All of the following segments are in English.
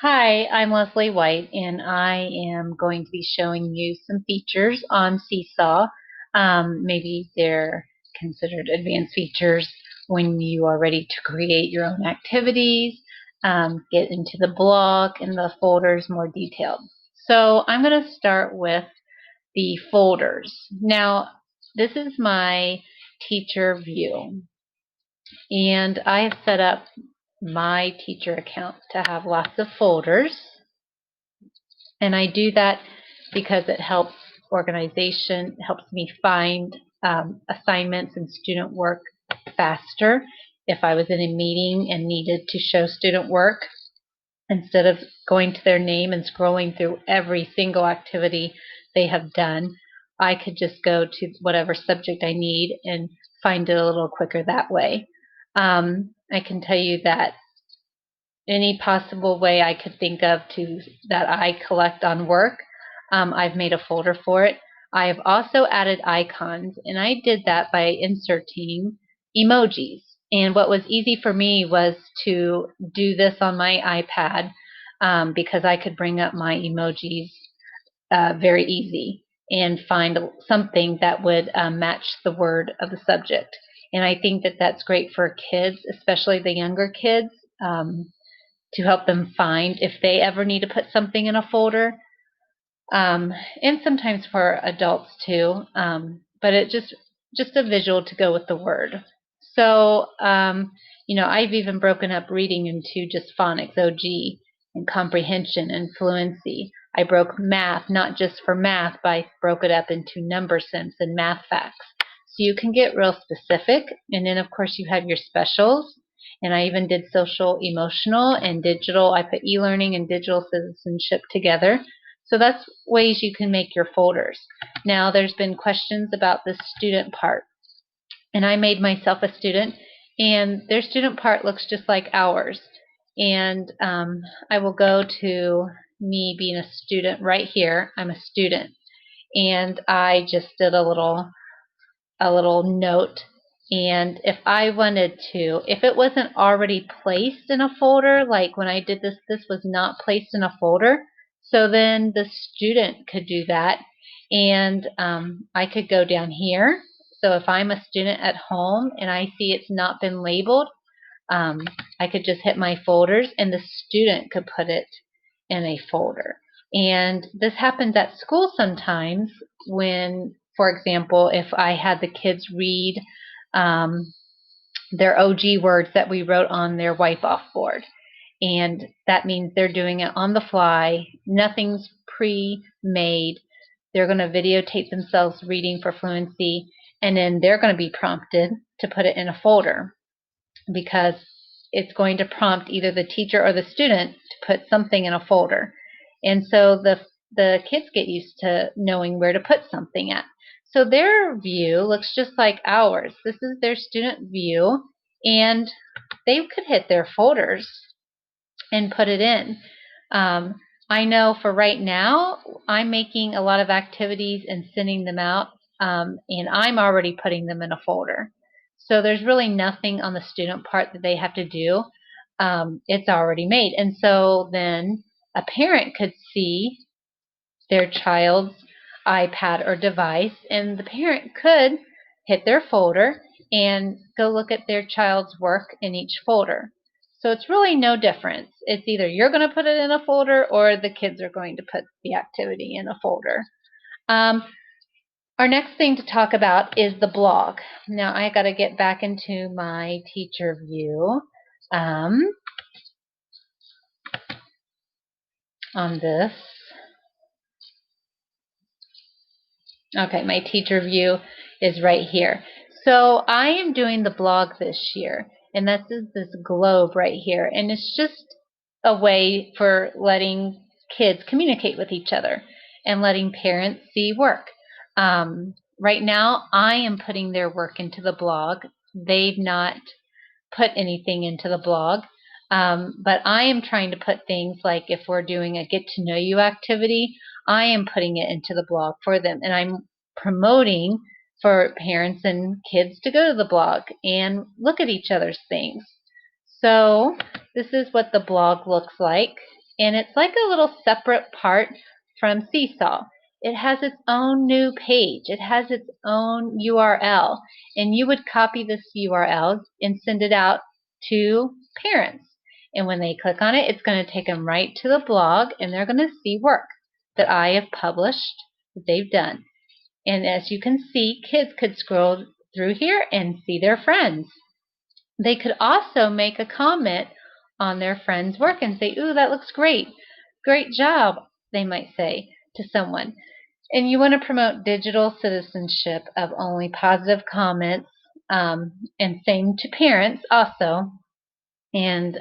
Hi, I'm Leslie White, and I am going to be showing you some features on Seesaw. Maybe they're considered advanced features when you are ready to create your own activities, get into the block and the folders more detailed. So I'm going to start with the folders. Now, this is my teacher view, and I have set up my teacher account to have lots of folders. And I do that because it helps organization, it helps me find assignments and student work faster. If I was in a meeting and needed to show student work, instead of going to their name and scrolling through every single activity they have done, I could just go to whatever subject I need and find it a little quicker that way. I can tell you that any possible way I could think of to that I collect on work. I've made a folder for it. I have also added icons, and I did that by inserting emojis. And what was easy for me was to do this on my iPad because I could bring up my emojis very easy and find something that would match the word of the subject. And I think that that's great for kids, especially the younger kids. To help them find if they ever need to put something in a folder, and sometimes for adults too. But it just a visual to go with the word. So I've even broken up reading into just phonics, OG, and comprehension and fluency. I broke math not just for math, but I broke it up into number sense and math facts. So you can get real specific, and then of course you have your specials. And I even did social, emotional, and digital. I put e-learning and digital citizenship together. So that's ways you can make your folders. Now there's been questions about the student part. And I made myself a student, and their student part looks just like ours. And I will go to me being a student right here. I'm a student. And I just did a little note. And if I wanted to, if it wasn't already placed in a folder, like when I did this, this was not placed in a folder. So then the student could do that. And I could go down here. So if I'm a student at home and I see it's not been labeled, um, I could just hit my folders and the student could put it in a folder. And this happens at school sometimes when, for example, if I had the kids read um, their OG words that we wrote on their wipe off board. And that means they're doing it on the fly, nothing's pre made. They're going to videotape themselves reading for fluency, and then they're going to be prompted to put it in a folder because it's going to prompt either the teacher or the student to put something in a folder. And so the kids get used to knowing where to put something at. So their view looks just like ours. This is their student view, and they could hit their folders and put it in. Um, I know for right now, I'm making a lot of activities and sending them out, and I'm already putting them in a folder. So there's really nothing on the student part that they have to do. It's already made. And so then a parent could see their child's iPad or device, and the parent could hit their folder and go look at their child's work in each folder. So it's really no difference. It's either you're going to put it in a folder or the kids are going to put the activity in a folder. Um, our next thing to talk about is the blog. Now I got to get back into my teacher view um, on this. Okay, my teacher view is right here. So I am doing the blog this year, and this is this globe right here, and it's just a way for letting kids communicate with each other and letting parents see work. Right now, I am putting their work into the blog. They've not put anything into the blog. But I am trying to put things like if we're doing a get to know you activity, I am putting it into the blog for them. And I'm promoting for parents and kids to go to the blog and look at each other's things. So this is what the blog looks like. and it's like a little separate part from Seesaw. It has its own new page. It has its own URL, and you would copy this URL and send it out to parents. And when they click on it, it's going to take them right to the blog, and they're going to see work that I have published that they've done. And as you can see, kids could scroll through here and see their friends. They could also make a comment on their friend's work and say, "Ooh, that looks great. Great job," they might say to someone. And you want to promote digital citizenship of only positive comments, and same to parents also. And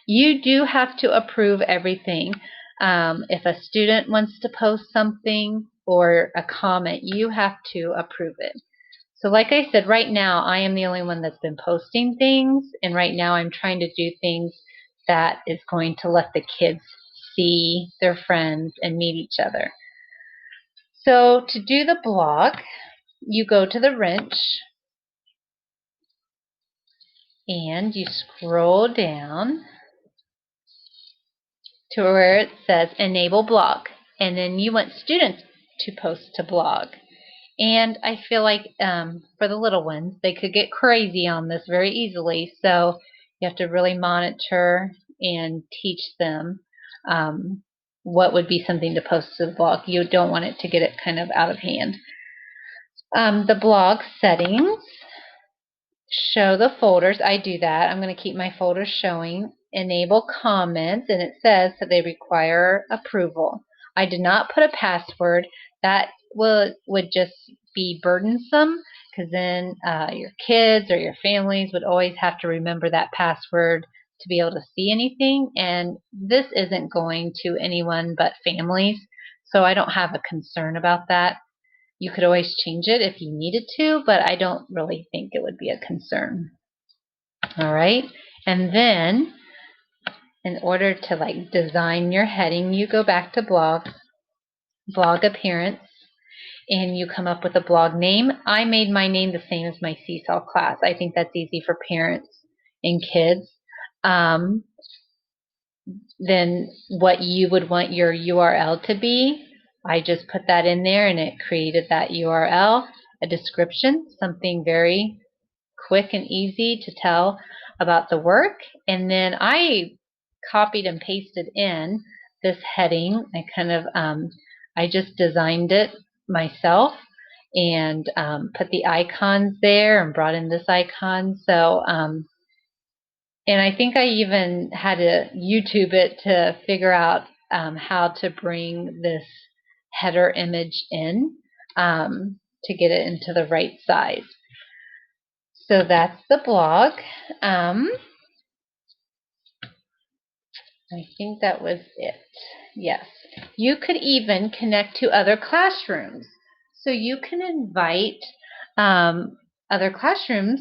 you do have to approve everything. If a student wants to post something or a comment, you have to approve it. So like I said, right now I am the only one that's been posting things, and right now I'm trying to do things that is going to let the kids see their friends and meet each other. So to do the blog, you go to the wrench and you scroll down to where it says enable blog, and then you want students to post to blog. And I feel like for the little ones, they could get crazy on this very easily. So you have to really monitor and teach them what would be something to post to the blog. You don't want it to get it kind of out of hand. The blog settings show the folders. I do that. I'm going to keep my folders showing. Enable comments, and it says that they require approval. I did not put a password. That would just be burdensome, because then your kids or your families would always have to remember that password to be able to see anything, and this isn't going to anyone but families, so I don't have a concern about that. You could always change it if you needed to, but I don't really think it would be a concern. All right, and then in order to design your heading, you go back to blog appearance, and you come up with a blog name. I made my name the same as my Seesaw class. I think that's easy for parents and kids. Then what you would want your URL to be, I just put that in there and it created that URL. A description, something very quick and easy to tell about the work. And then I copied and pasted in this heading. I just designed it myself, and put the icons there and brought in this icon. So and I think I even had to YouTube it to figure out how to bring this header image in, to get it into the right size. So that's the blog. I think that was it. Yes. You could even connect to other classrooms. So you can invite other classrooms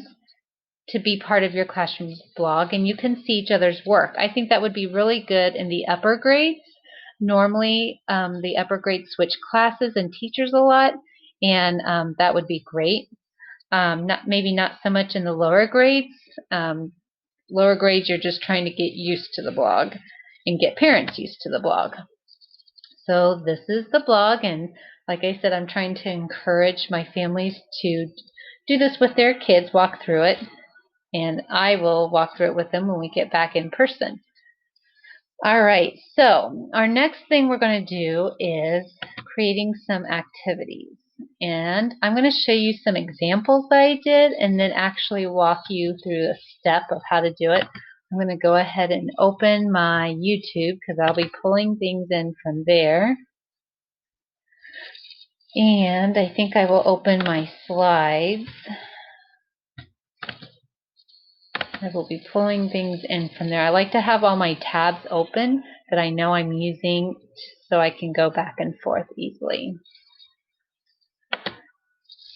to be part of your classroom's blog, and you can see each other's work. I think that would be really good in the upper grades. Normally, the upper grades switch classes and teachers a lot, and that would be great. Maybe not so much in the lower grades. Lower grades, you're just trying to get used to the blog and get parents used to the blog. So this is the blog, and like I said, I'm trying to encourage my families to do this with their kids, walk through it, and I will walk through it with them when we get back in person. All right, so our next thing we're going to do is creating some activities. And I'm going to show you some examples that I did and then actually walk you through the step of how to do it. I'm going to go ahead and open my YouTube because I'll be pulling things in from there. And I think I will open my slides. I will be pulling things in from there. I like to have all my tabs open that I know I'm using so I can go back and forth easily.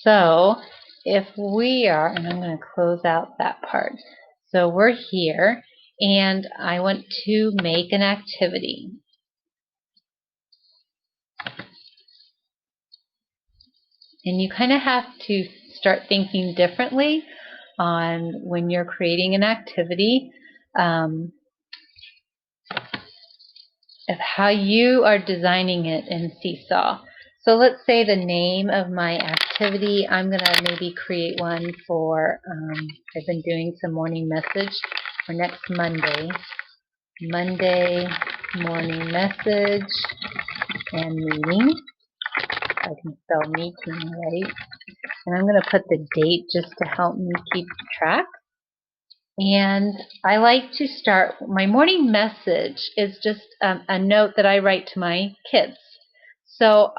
So if we are, and I'm going to close out that part. So we're here and I want to make an activity. And you kind of have to start thinking differently on when you're creating an activity. of how you are designing it in Seesaw. So let's say the name of my activity, I'm going to maybe create one for, I've been doing some morning message for next Monday. Monday morning message and meeting. I can spell meeting right. And I'm going to put the date just to help me keep track. And I like to start, my morning message is just a note that I write to my kids. So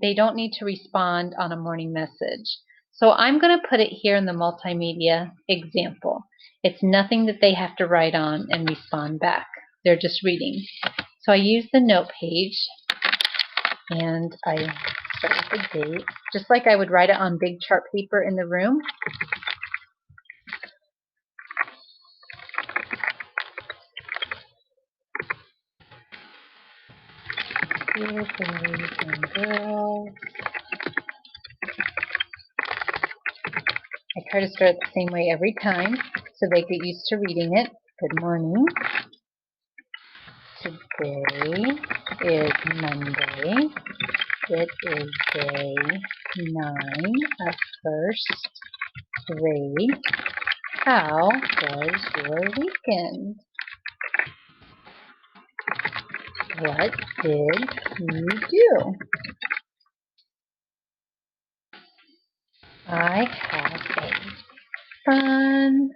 they don't need to respond on a morning message. So I'm going to put it here in the multimedia example. It's nothing that they have to write on and respond back. They're just reading. So I use the note page and I start with the date, just like I would write it on big chart paper in the room. Dear boys and girls. I try to start the same way every time so they get used to reading it. Good morning. Today is Monday. It is day 9 of first grade. How was your weekend? What did you do? I have a fun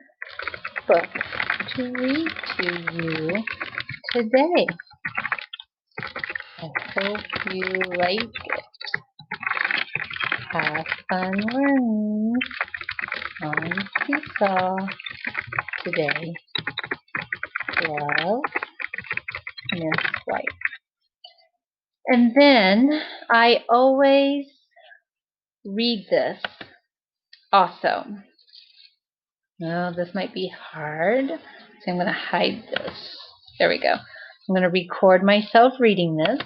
book to read to you today. I hope you like it. Have fun learning on Seesaw today. Love, Miss White. And then I always read this also. No, this might be hard, so I'm going to hide this. There we go. I'm going to record myself reading this.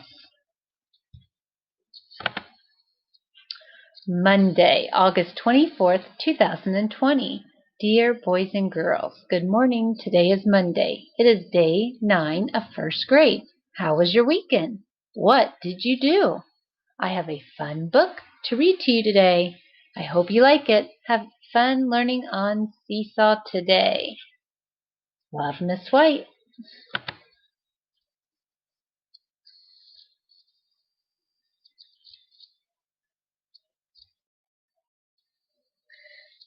Monday, August 24th, 2020. Dear boys and girls, good morning. Today is Monday. It is day 9 of first grade. How was your weekend? What did you do? I have a fun book to read to you today. I hope you like it. Have fun learning on Seesaw today. Love, Miss White.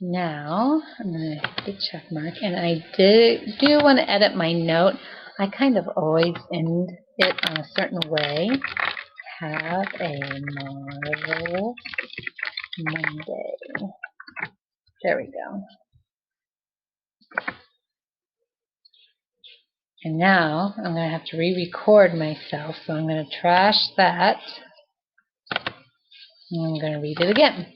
Now I'm going to hit the check mark, and I do want to edit my note. I kind of always end it on a certain way. Have a marvelous Monday. There we go. And now I'm going to have to re-record myself, so I'm going to trash that. And I'm going to read it again.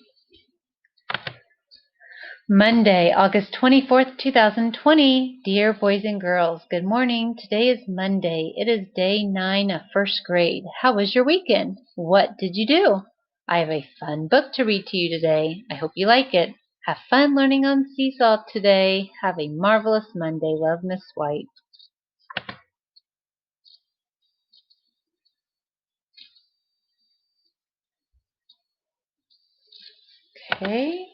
Monday, August 24th, 2020. Dear boys and girls, good morning. Today is Monday. It is day 9 of first grade. How was your weekend? What did you do? I have a fun book to read to you today. I hope you like it. Have fun learning on Seesaw today. Have a marvelous Monday. Love, Miss White. Okay.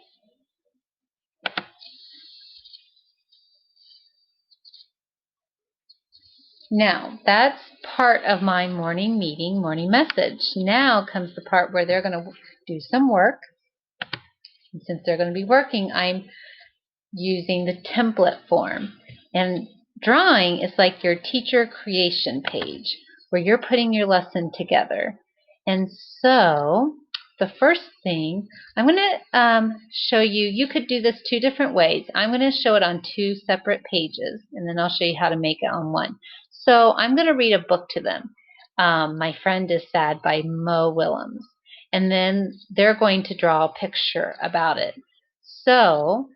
Now, that's part of my morning meeting, morning message. Now comes the part where they're going to do some work. And since they're going to be working, I'm using the template form. And drawing is like your teacher creation page where you're putting your lesson together. And so the first thing I'm going to show you, you could do this 2 different ways. I'm going to show it on 2 separate pages, and then I'll show you how to make it on one. So I'm going to read a book to them. My Friend is Sad by Mo Willems. And then they're going to draw a picture about it. So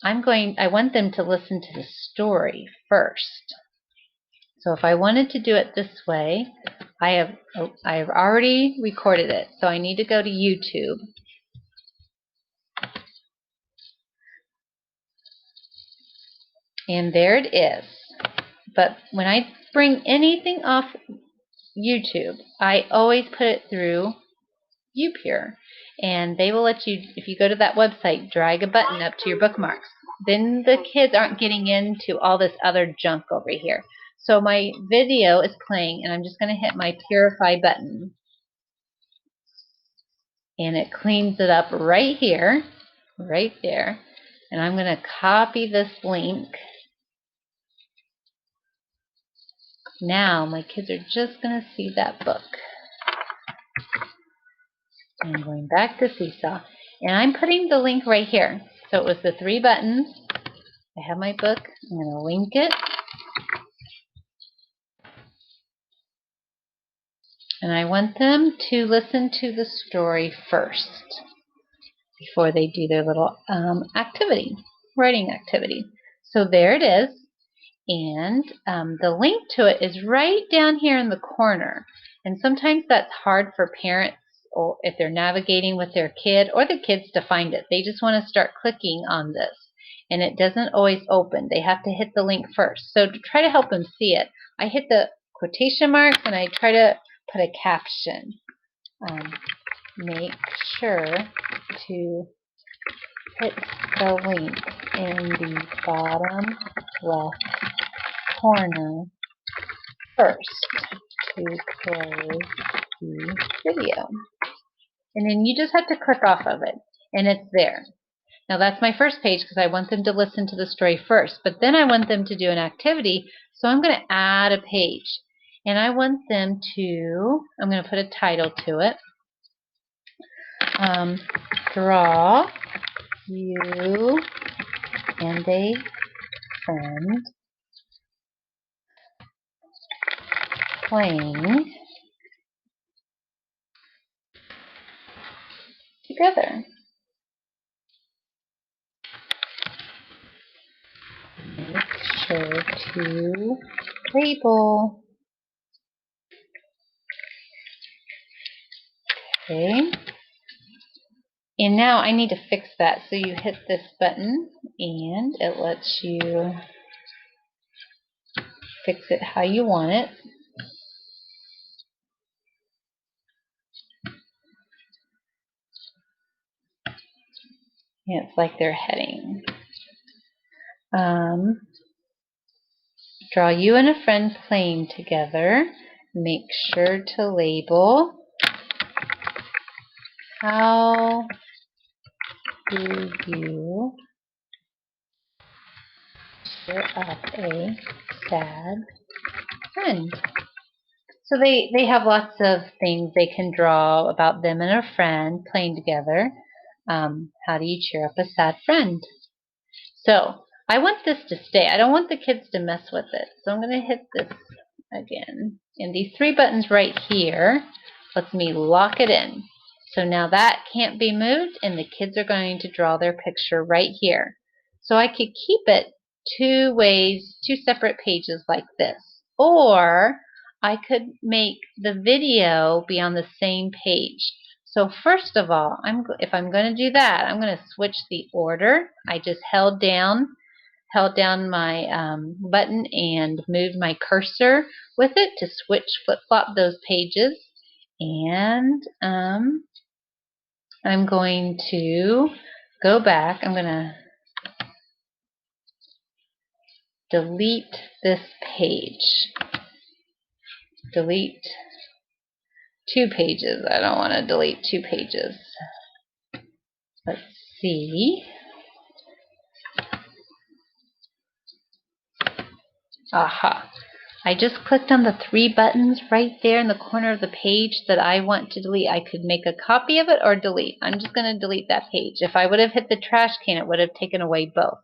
I want them to listen to the story first. So if I wanted to do it this way, I've already recorded it. So I need to go to YouTube. And there it is. But when I bring anything off YouTube. I always put it through Youpir, and they will let you, if you go to that website, drag a button up to your bookmarks. Then the kids aren't getting into all this other junk over here. So my video is playing, and I'm just going to hit my Purify button, and it cleans it up right here, right there. And I'm going to copy this link. Now my kids are just going to see that book. I'm going back to Seesaw, and I'm putting the link right here. So it was the 3 buttons. I have my book. I'm going to link it. And I want them to listen to the story first before they do their little activity, writing activity. So there it is. And the link to it is right down here in the corner. And sometimes that's hard for parents, or if they're navigating with their kid or the kids, to find it. They just want to start clicking on this, and it doesn't always open. They have to hit the link first. So to try to help them see it, I hit the quotation marks and I try to put a caption. Make sure to hit the link in the bottom left corner first to play the video. And then you just have to click off of it, and it's there. Now that's my first page because I want them to listen to the story first, but then I want them to do an activity, so I'm going to add a page. And I want them to, I'm going to put a title to it. Draw you and a friend playing together. Make sure to label. Okay. And now I need to fix that. So you hit this button and it lets you fix it how you want it. And it's like they're heading. Draw you and a friend playing together. Make sure to label. How do you cheer up a sad friend? So they have lots of things they can draw about them and a friend playing together. How do you cheer up a sad friend? So I want this to stay. I don't want the kids to mess with it. So I'm going to hit this again. And these 3 buttons right here lets me lock it in. So now that can't be moved, and the kids are going to draw their picture right here. So I could keep it 2 ways, 2 separate pages like this. Or I could make the video be on the same page. So first of all, if I'm going to do that, I'm going to switch the order. I just held down my button and moved my cursor with it to flip-flop those pages. And I'm going to go back. I'm going to delete this page. Delete 2 pages. I don't want to delete 2 pages. Let's see. Aha. I just clicked on the 3 buttons right there in the corner of the page that I want to delete. I could make a copy of it or delete. I'm just going to delete that page. If I would have hit the trash can, it would have taken away both.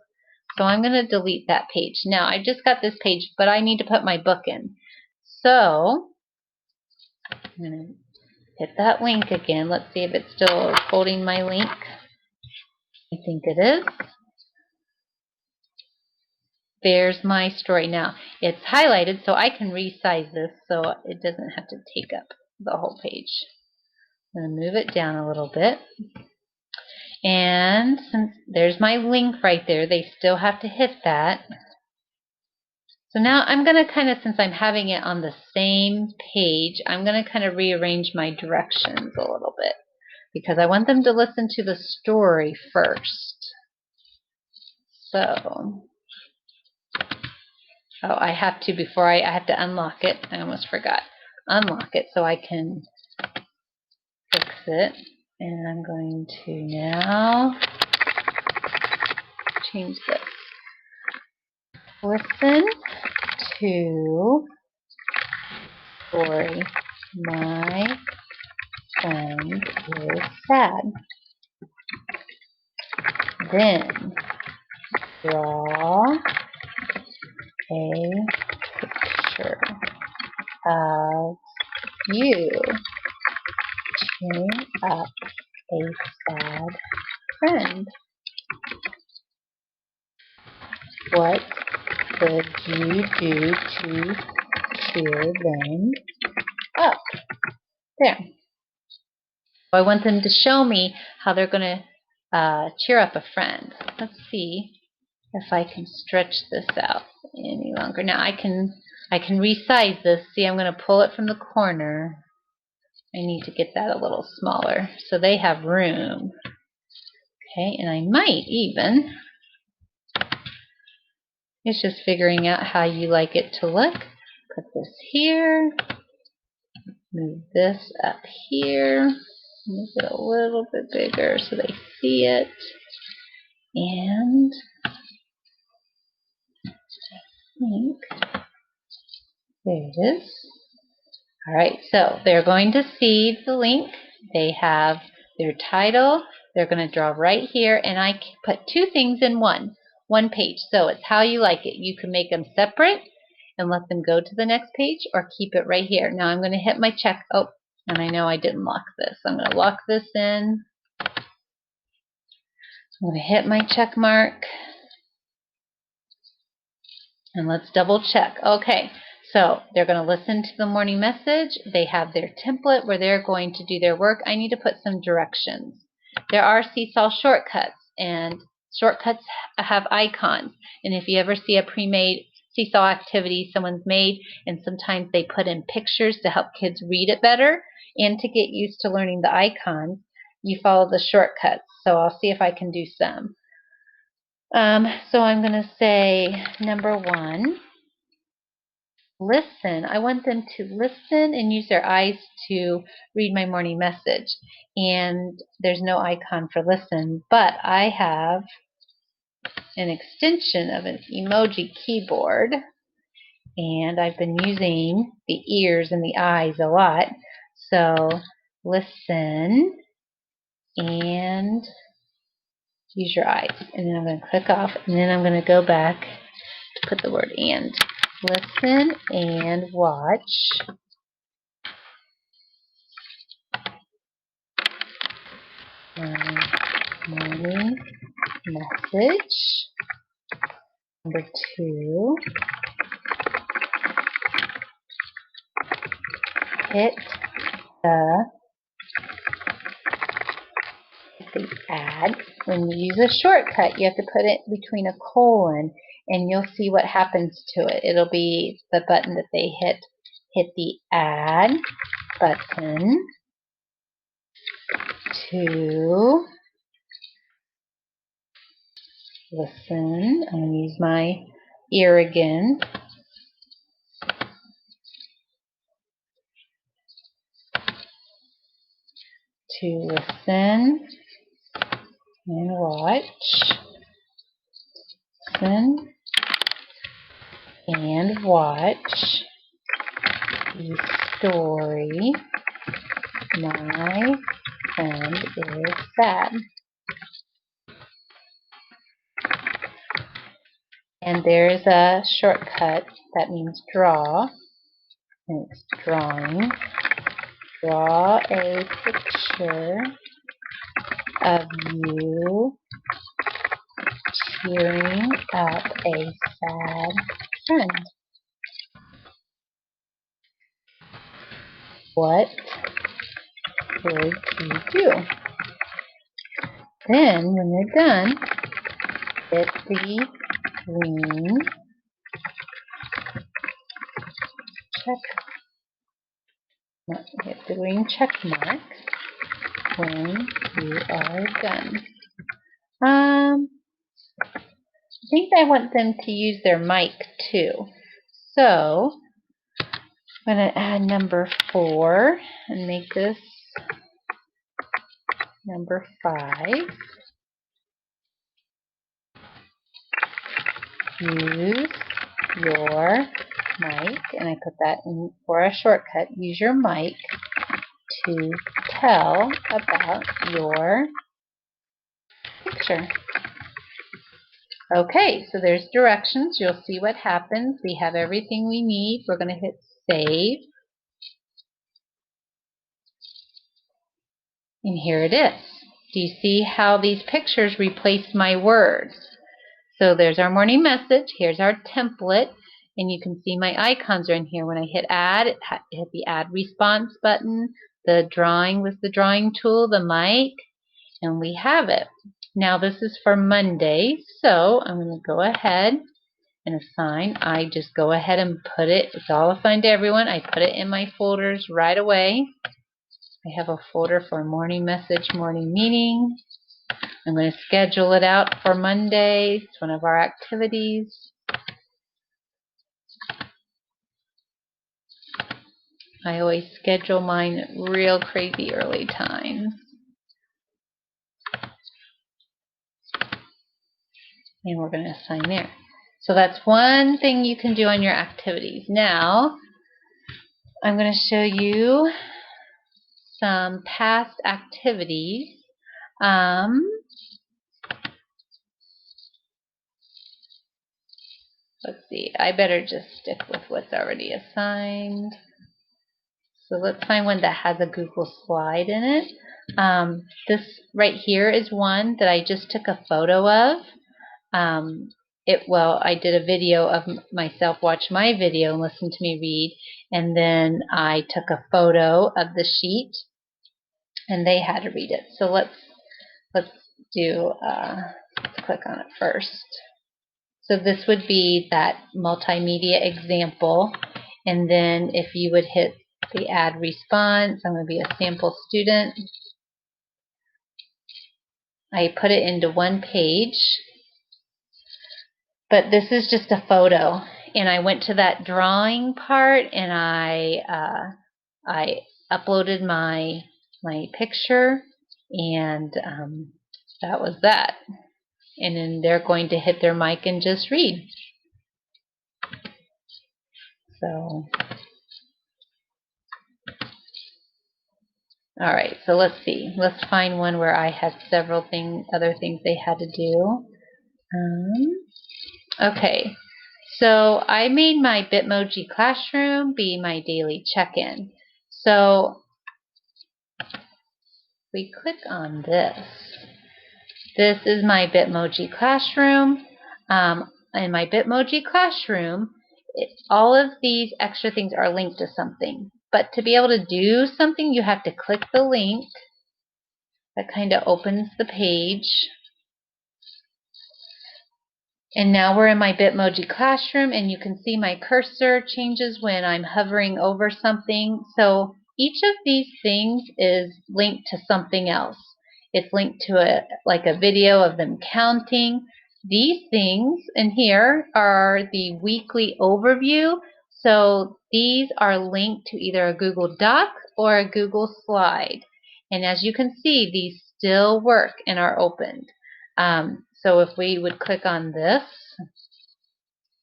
So I'm going to delete that page. Now, I just got this page, but I need to put my book in. So I'm going to hit that link again. Let's see if it's still holding my link. I think it is. There's my story now. It's highlighted, so I can resize this so it doesn't have to take up the whole page. I'm going to move it down a little bit. And since there's my link right there, they still have to hit that. So now I'm going to kind of, since I'm having it on the same page, I'm going to kind of rearrange my directions a little bit because I want them to listen to the story first. So, oh, I have to, before I have to unlock it. I almost forgot. Unlock it so I can fix it. And I'm going to now change this. Listen to story. My friend is sad. Then draw a picture of you cheering up a sad friend. What could you do to cheer them up? There. I want them to show me how they're going to cheer up a friend. Let's see if I can stretch this out any longer. Now I can resize this. See, I'm going to pull it from the corner. I need to get that a little smaller so they have room. Okay, and I might even, it's just figuring out how you like it to look. Put this here, move this up here, make it a little bit bigger so they see it. And I think there it is. All right, so they're going to see the link. They have their title. They're going to draw right here, and I put two things in one page. So it's how you like it. You can make them separate and let them go to the next page, or keep it right here. Now I'm going to hit my check. Oh, and I know I didn't lock this. I'm going to lock this in. I'm going to hit my check mark. And let's double check. Okay, so they're going to listen to the morning message. They have their template where they're going to do their work. I need to put some directions. There are Seesaw shortcuts, and shortcuts have icons. And if you ever see a pre-made Seesaw activity someone's made, and sometimes they put in pictures to help kids read it better and to get used to learning the icons, you follow the shortcuts. So I'll see if I can do some. So I'm going to say number 1, listen. I want them to listen and use their eyes to read my morning message. And there's no icon for listen, but I have an extension of an emoji keyboard, and I've been using the ears and the eyes a lot. So listen and use your eyes. And then I'm going to click off, and then I'm going to go back to put the word and. Listen and watch morning message. Number 2, hit the add. When you use a shortcut, you have to put it between a colon, and you'll see what happens to it. It'll be the button that they hit. Hit the add button to listen. I'm going to use my ear again. To listen and watch. Listen and watch the story. My friend is sad. And there's a shortcut that means draw. And it's drawing. Draw a picture of you cheering up a sad friend. What would you do? Then, when you're done, hit the green hit the green check mark when you are done. I think I want them to use their mic too. So I'm going to add number 4 and make this number 5. Use your mic, and I put that in for a shortcut. Use your mic to tell about your picture. Okay, so there's directions. You'll see what happens. We have everything we need. We're going to hit save. And here it is. Do you see how these pictures replace my words? So there's our morning message. Here's our template. And you can see my icons are in here. When I hit add, it hit the add response button. The drawing was the drawing tool, the mic, and we have it. Now this is for Monday, so I'm going to go ahead and assign. I just go ahead and put it, it's all assigned to everyone. I put it in my folders right away. I have a folder for morning message, morning meeting. I'm going to schedule it out for Monday. It's one of our activities. I always schedule mine at real crazy early times. And we're going to assign there. So that's one thing you can do on your activities. Now, I'm going to show you some past activities. Let's see, I better just stick with what's already assigned. So let's find one that has a Google slide in it. This right here is one that I just took a photo of. I did a video of myself watch my video and listen to me read, and then I took a photo of the sheet, and they had to read it. So let's do. Let's click on it first. So this would be that multimedia example, and then if you would hit the add response, I'm going to be a sample student. I put it into one page, but this is just a photo, and I went to that drawing part, and I uploaded my picture, and that was that. And then they're going to hit their mic and just read. So, all right, so let's see. Let's find one where I had several other things they had to do. Okay, so I made my Bitmoji Classroom be my daily check-in. So we click on this. This is my Bitmoji Classroom. In my Bitmoji Classroom, all of these extra things are linked to something. But to be able to do something, you have to click the link. That kind of opens the page. And now we're in my Bitmoji Classroom, and you can see my cursor changes when I'm hovering over something. So each of these things is linked to something else. It's linked to a video of them counting. These things in here are the weekly overview. So these are linked to either a Google Doc or a Google Slide. And as you can see, these still work and are opened. So if we would click on this, if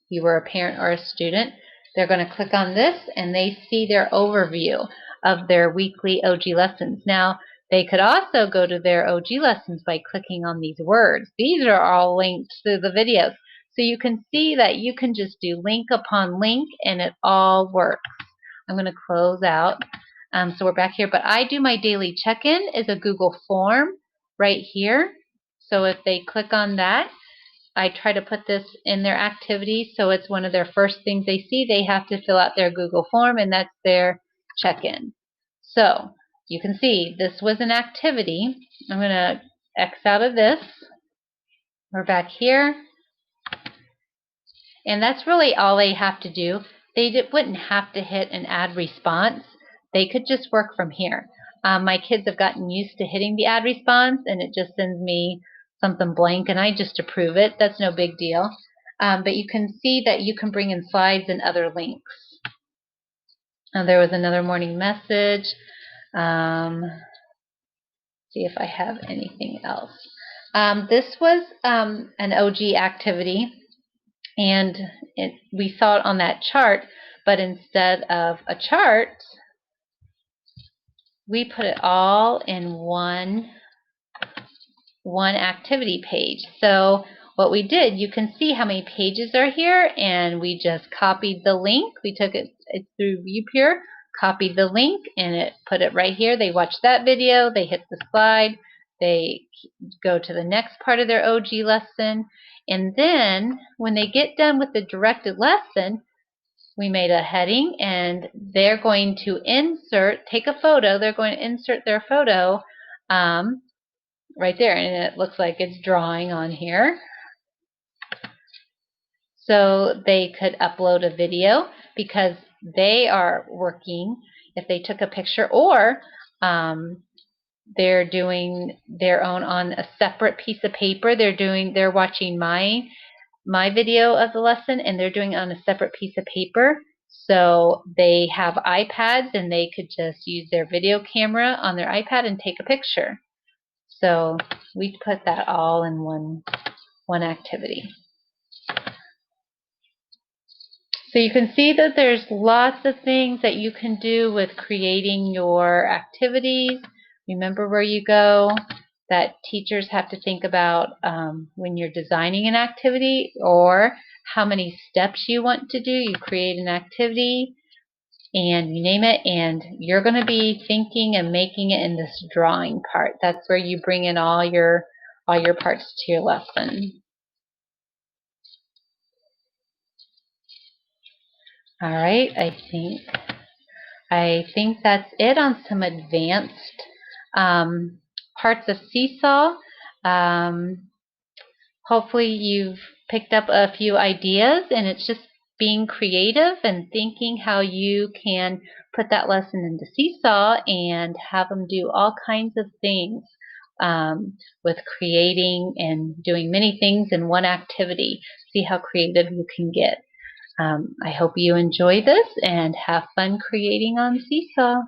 you were a parent or a student, they're going to click on this and they see their overview of their weekly OG lessons. Now, they could also go to their OG lessons by clicking on these words. These are all linked to the videos. So you can see that you can just do link upon link and it all works. I'm going to close out. So we're back here, but I do my daily check-in as a Google form right here. So if they click on that, I try to put this in their activities, so it's one of their first things they see. They have to fill out their Google form, and that's their check-in. So you can see this was an activity. I'm going to X out of this. We're back here. And that's really all they have to do. wouldn't have to hit an add response. They could just work from here. My kids have gotten used to hitting the add response, and it just sends me something blank, and I just approve it. That's no big deal. But you can see that you can bring in slides and other links. There was another morning message. See if I have anything else. This was an OG activity, and we saw it on that chart, but instead of a chart, we put it all in one activity page. So what we did, you can see how many pages are here, and we just copied the link. We took it through Youpir, copied the link, and it put it right here. They watch that video, they hit the slide, they go to the next part of their OG lesson, and then when they get done with the directed lesson, we made a heading, and they're going to take a photo. They're going to insert their photo right there, and it looks like it's drawing on here. So they could upload a video because they are working if they took a picture, or they're doing their own on a separate piece of paper. They're watching my video of the lesson, and they're doing it on a separate piece of paper. So they have iPads, and they could just use their video camera on their iPad and take a picture. So we put that all in one activity. So you can see that there's lots of things that you can do with creating your activities. Remember where you go, that teachers have to think about when you're designing an activity, or how many steps you want to do. You create an activity and you name it, and you're going to be thinking and making it in this drawing part. That's where you bring in all your parts to your lesson. All right, I think that's it on some advanced parts of Seesaw. Hopefully you've picked up a few ideas, and it's just being creative and thinking how you can put that lesson into Seesaw and have them do all kinds of things with creating and doing many things in one activity. See how creative you can get. I hope you enjoy this and have fun creating on Seesaw.